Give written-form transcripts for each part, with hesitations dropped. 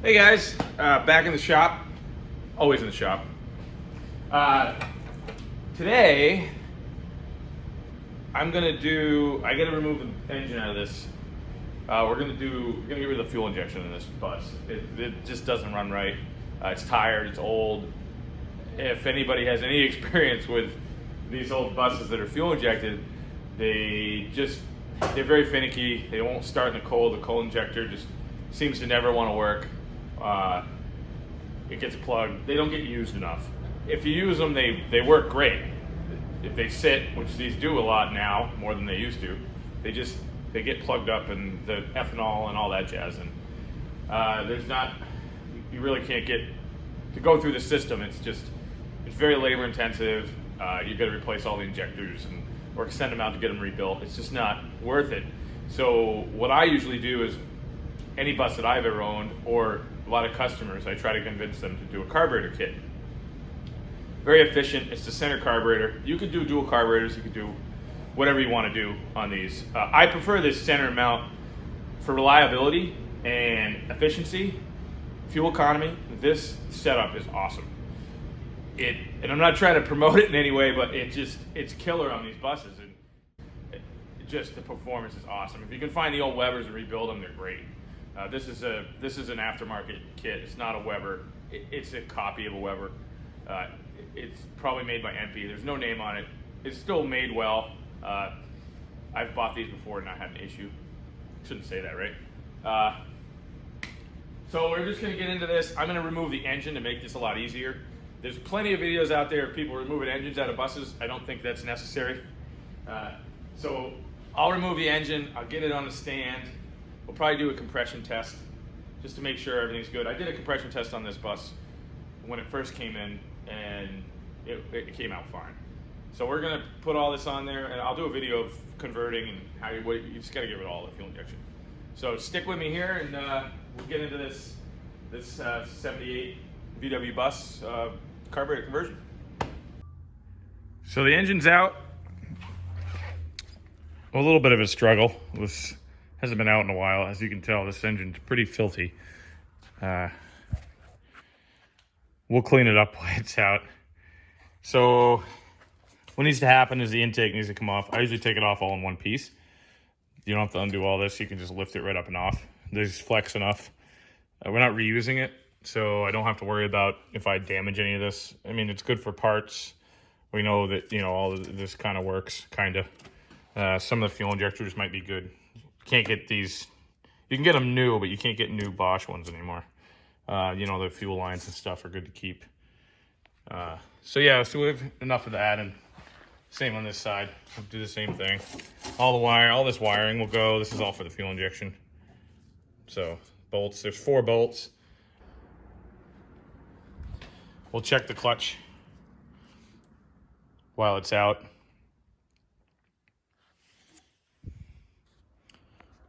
Hey guys, back in the shop, always in the shop. Today, I gotta remove the engine out of this. We're gonna get rid of the fuel injection in this bus. It just doesn't run right. It's tired, it's old. If anybody has any experience with these old buses that are fuel injected, they're very finicky. They won't start in the cold. The cold injector just seems to never want to work. It gets plugged. They don't get used enough. If you use them, they work great. If they sit, which these do a lot now, more than they used to, they get plugged up and the ethanol and all that jazz. And you really can't get to go through the system. It's very labor intensive. You got to replace all the injectors or extend them out to get them rebuilt. It's just not worth it. So what I usually do is any bus that I've ever owned, or a lot of customers, I try to convince them to do a carburetor kit. Very efficient. It's the center carburetor. You could do dual carburetors. You could do whatever you want to do on these. I prefer this center mount for reliability and efficiency, fuel economy. This setup is awesome. And I'm not trying to promote it in any way, but it's killer on these buses. And the performance is awesome. If you can find the old Webers and rebuild them, they're great. This is an aftermarket kit. It's not a Weber. It's a copy of a Weber. It's probably made by MP. There's no name on it. It's still made well. I've bought these before and not had an issue. Shouldn't say that, right? So we're just going to get into this. I'm going to remove the engine to make this a lot easier. There's plenty of videos out there of people removing engines out of buses. I don't think that's necessary. So I'll remove the engine. I'll get it on the stand. We'll probably do a compression test just to make sure everything's good. I did a compression test on this bus when it first came in, and it came out fine. So we're gonna put all this on there, and I'll do a video of converting and you just gotta give it all the fuel injection. So stick with me here, and we'll get into this 78 VW bus carburetor conversion. So the engine's out. A little bit of a struggle. This hasn't been out in a while. As you can tell, this engine's pretty filthy. We'll clean it up while it's out. So what needs to happen is the intake needs to come off. I usually take it off all in one piece. You don't have to undo all this. You can just lift it right up and off. There's flex enough. We're not reusing it, so I don't have to worry about if I damage any of this. I mean, it's good for parts. We know that, all of this kind of works, kind of. Some of the fuel injectors might be good. Can't get these. You can get them new, but you can't get new Bosch ones anymore. The fuel lines and stuff are good to keep. So we have enough of that, and same on this side. We'll do the same thing. All this wiring will go. This is all for the fuel injection. So bolts, there's 4 bolts. We'll check the clutch while it's out.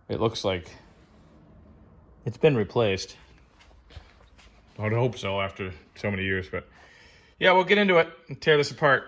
It looks like it's been replaced. I would hope so after so many years, but yeah, we'll get into it and tear this apart.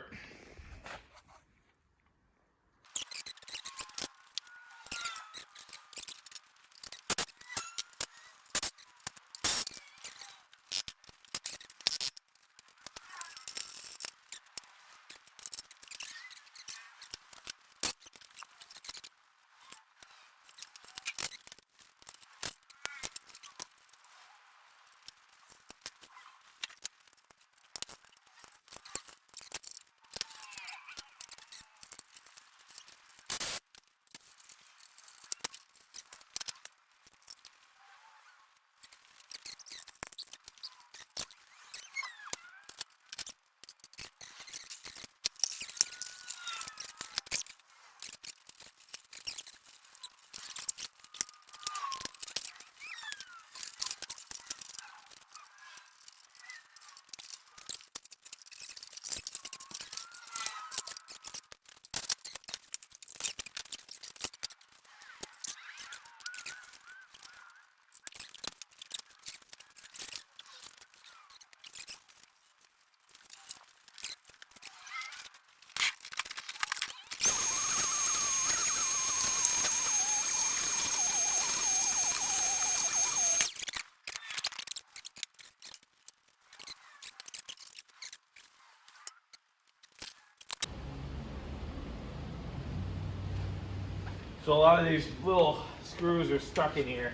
So a lot of these little screws are stuck in here.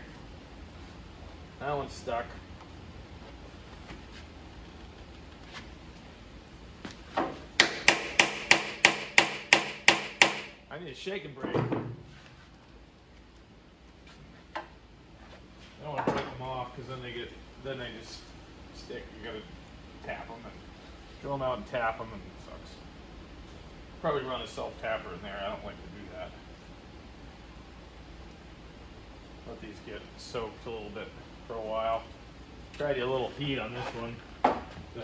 That one's stuck. I need a shake and brake. I don't want to break them off because then they just stick. You gotta tap them and drill them out and tap them, and it sucks. Probably run a self-tapper in there. I don't like to do that. Let these get soaked a little bit for a while. Tried a little heat on this one to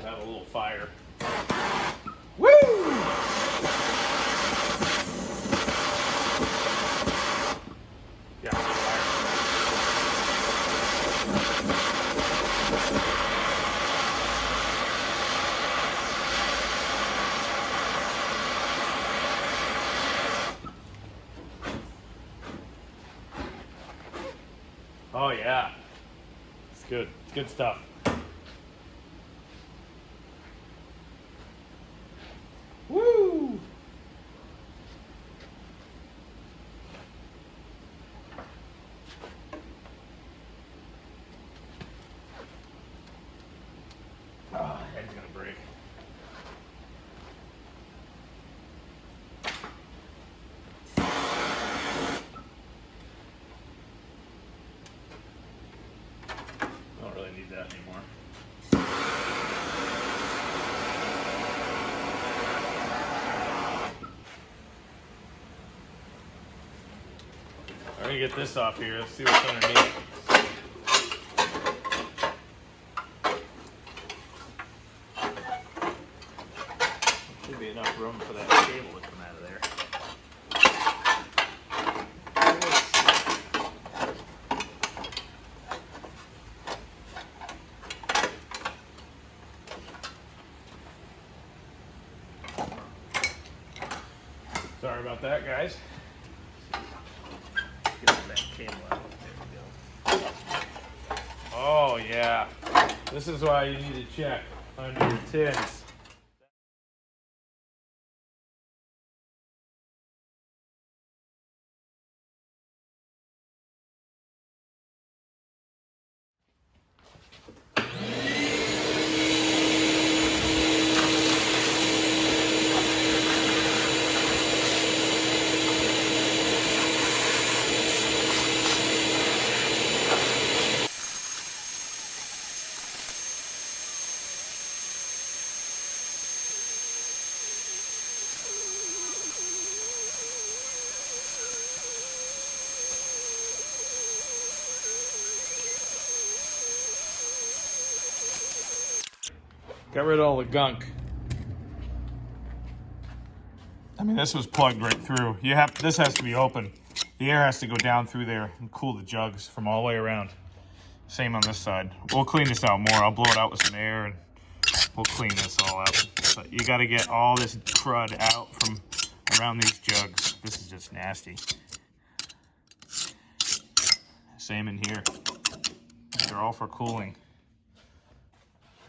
have a little fire. Woo! Yeah, fire. Oh yeah, it's good. It's good stuff. Woo! Oh, head's gonna break. Don't really need that anymore. I'm gonna get this off here. Let's see what's underneath. Should be enough room for that cable to come out of there. Sorry about that, guys. Get that cable out. There we go. Oh yeah, this is why you need to check under your tins. Got rid of all the gunk. I mean, this was plugged right through. This has to be open. The air has to go down through there and cool the jugs from all the way around. Same on this side. We'll clean this out more. I'll blow it out with some air and we'll clean this all out. But you got to get all this crud out from around these jugs. This is just nasty. Same in here. They're all for cooling.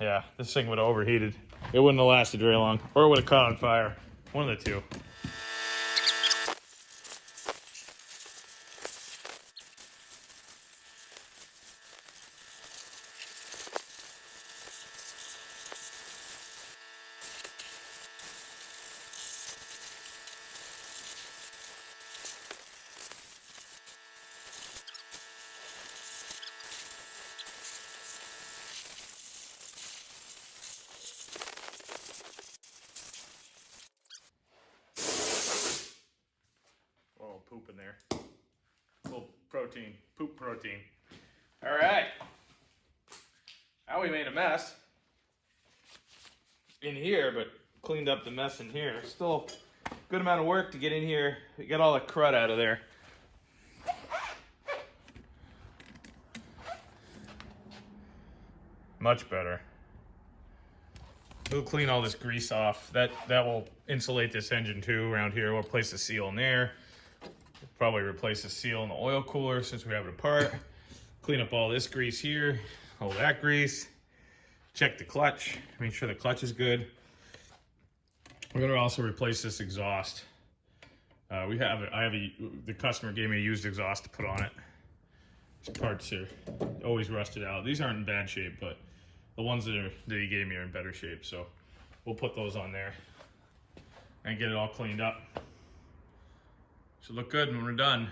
Yeah, this thing would have overheated. It wouldn't have lasted very long, or it would have caught on fire. One of the two. Poop in there. A little protein, poop protein. All right. Now we made a mess in here, but cleaned up the mess in here. Still a good amount of work to get in here. Get all the crud out of there. Much better. We'll clean all this grease off. That will insulate this engine too around here. We'll place the seal in there. Probably replace the seal in the oil cooler since we have it apart. Clean up all this grease here, all that grease. Check the clutch, make sure the clutch is good. We're gonna also replace this exhaust. The customer gave me a used exhaust to put on it. These parts are always rusted out. These aren't in bad shape, but the ones that he gave me are in better shape. So we'll put those on there and get it all cleaned up. Should look good when we're done.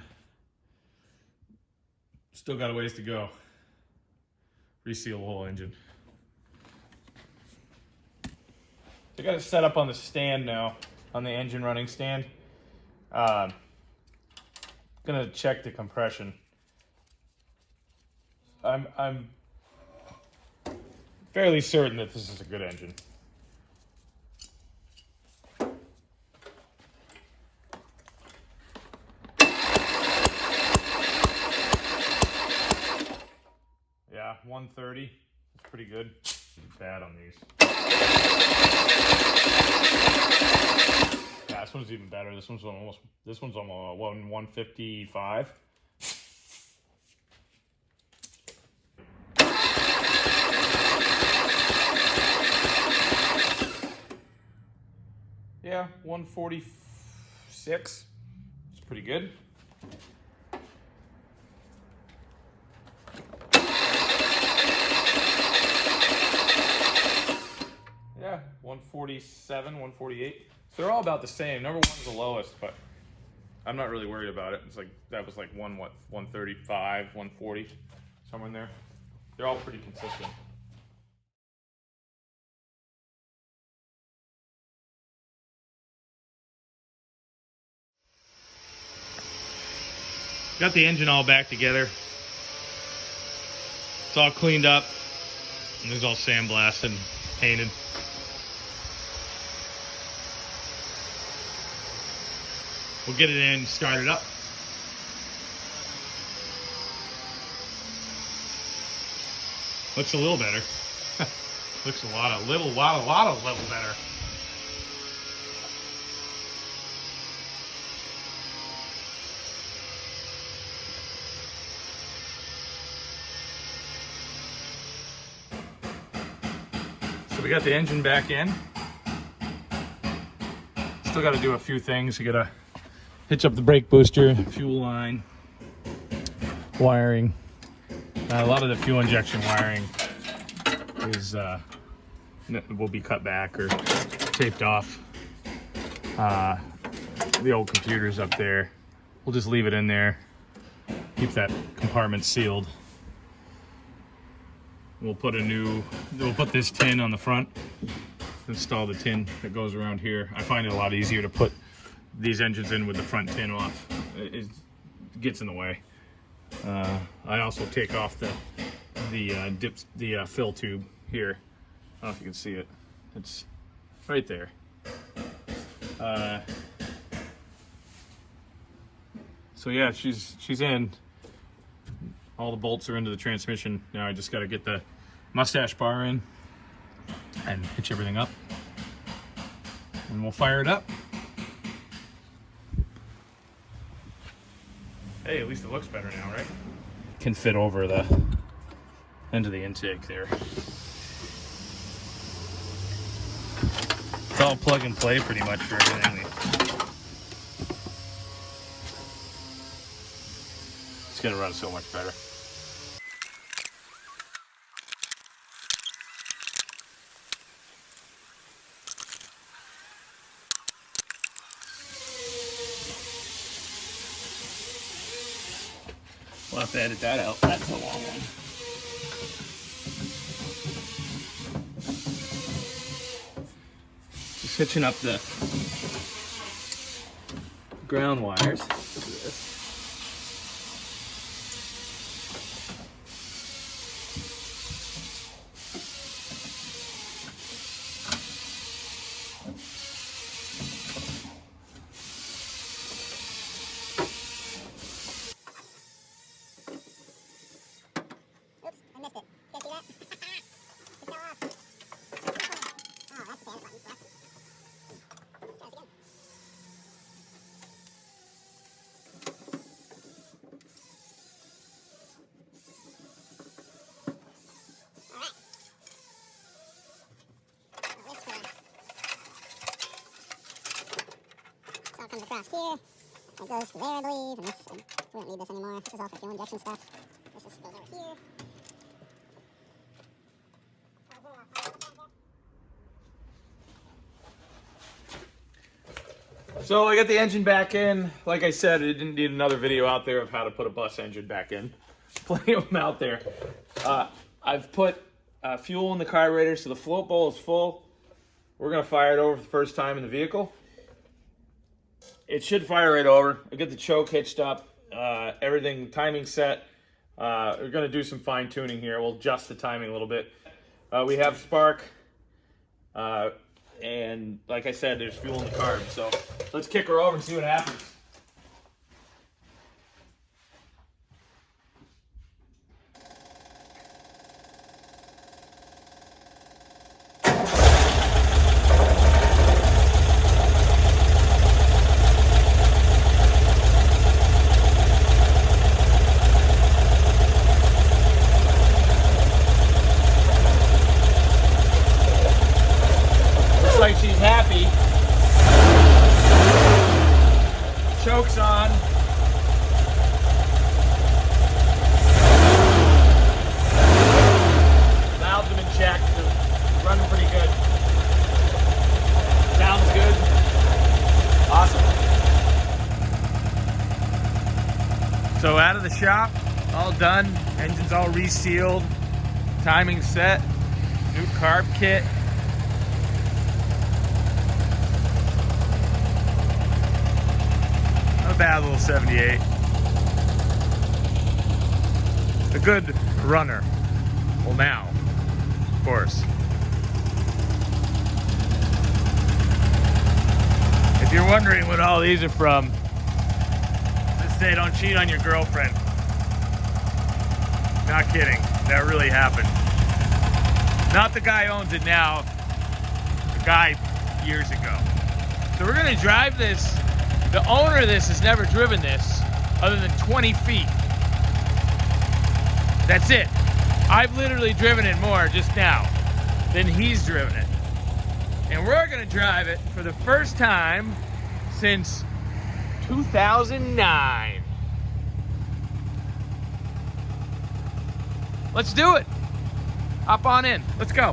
Still got a ways to go. Reseal the whole engine. I got it set up on the stand now, on the engine running stand. Gonna check the compression. I'm fairly certain that this is a good engine. Yeah, 130. That's pretty good. Bad on these. Yeah, this one's even better. This one's almost 155. Yeah, 146. It's pretty good. Yeah, 147, 148. So they're all about the same. Number one's the lowest, but I'm not really worried about it. It's like that was like 135, 140, somewhere in there. They're all pretty consistent. Got the engine all back together. It's all cleaned up. And it's all sandblasted and painted. We'll get it in, start it up. Looks a little better. Looks a lot of little better. So we got the engine back in. Still got to do a few things. You got to hitch up the brake booster, fuel line, wiring. A lot of the fuel injection wiring is will be cut back or taped off. The old computer's up there. We'll just leave it in there. Keep that compartment sealed. We'll put this tin on the front. Install the tin that goes around here. I find it a lot easier to put these engines in with the front tin off. It gets in the way. I also take off the fill tube here. I don't know if you can see it. It's right there. So yeah, she's in. All the bolts are into the transmission. Now I just got to get the mustache bar in and hitch everything up. And we'll fire it up. Hey, at least it looks better now, right? Can fit over the end of the intake there. It's all plug and play pretty much for everything. It's gonna run so much better. We'll have to edit that out. That's a long one. Just hitching up the ground wires. Comes across here. That goes to there, I believe, and this, we don't need this anymore. This is all for fuel injection stuff. This just goes over here. So I got the engine back in. Like I said, I didn't need another video out there of how to put a bus engine back in. Plenty of them out there. I've put fuel in the carburetor, so the float bowl is full. We're going to fire it over for the first time in the vehicle. It should fire right over. I get the choke hitched up, everything, timing set. We're going to do some fine tuning here. We'll adjust the timing a little bit. We have spark, and like I said, there's fuel in the carb. So let's kick her over and see what happens. Like she's happy. Choke's on. Valves have been checked. They're running pretty good. Sounds good. Awesome. So out of the shop, all done. Engine's all resealed. Timing set. New carb kit. Bad little 78. A good runner. Well, now, of course. If you're wondering what all these are from, just say don't cheat on your girlfriend. Not kidding. That really happened. Not the guy who owns it now. The guy years ago. So we're gonna drive this. The owner of this has never driven this other than 20 feet. That's it. I've literally driven it more just now than he's driven it. And we're gonna drive it for the first time since 2009. Let's do it. Hop on in. Let's go.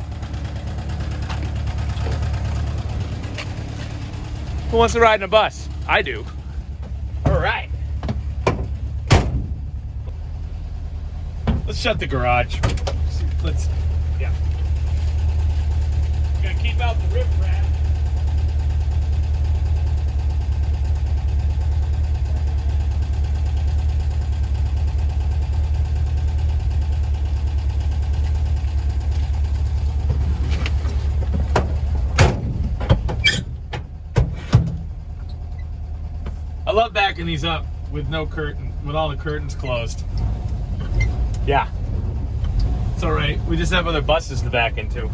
Who wants to ride in a bus? I do. All right. Let's shut the garage. Yeah. We're gonna keep out the riffraff. I love backing these up with no curtain, with all the curtains closed. Yeah, it's all right. We just have other buses to back into.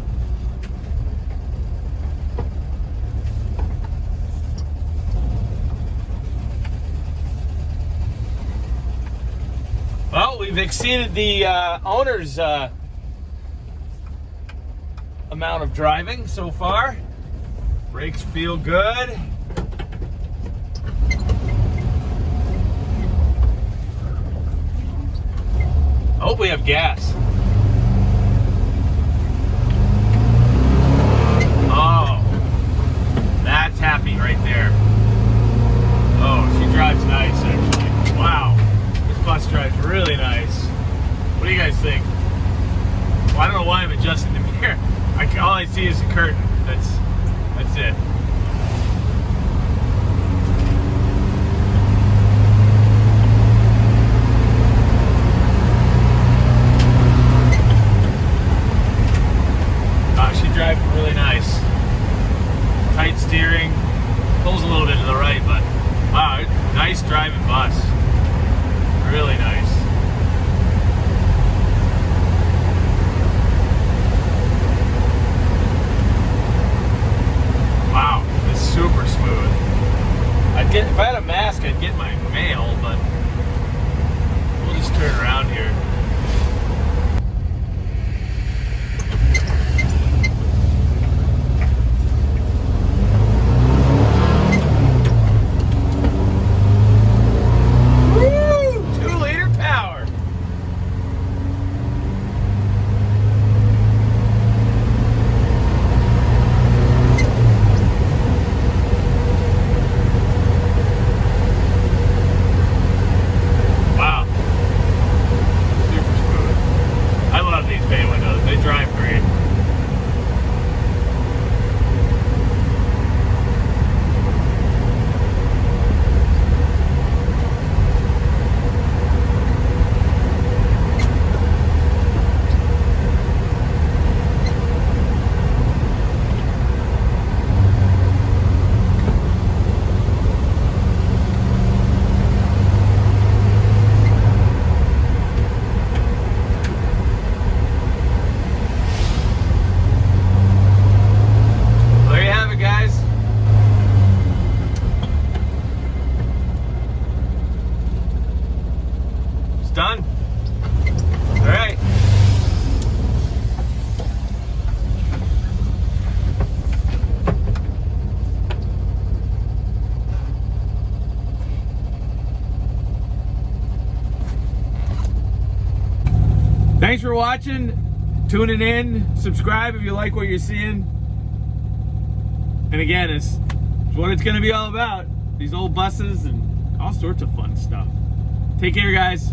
Well, we've exceeded the owner's amount of driving so far. Brakes feel good. I hope we have gas. Oh, that's happy right there. Oh, she drives nice actually. Wow, this bus drives really nice. What do you guys think? Well, I don't know why I'm adjusting the mirror. All I see is a curtain. That's it. Driving really nice. Tight steering, pulls a little bit to the right, but wow, nice driving bus. Really nice. Wow, it's super smooth. If I had a mask, I'd get my mail, but we'll just turn around here. Thanks for watching, tuning in. Subscribe if you like what you're seeing. And again, it's what it's going to be all about. These old buses and all sorts of fun stuff. Take care, guys.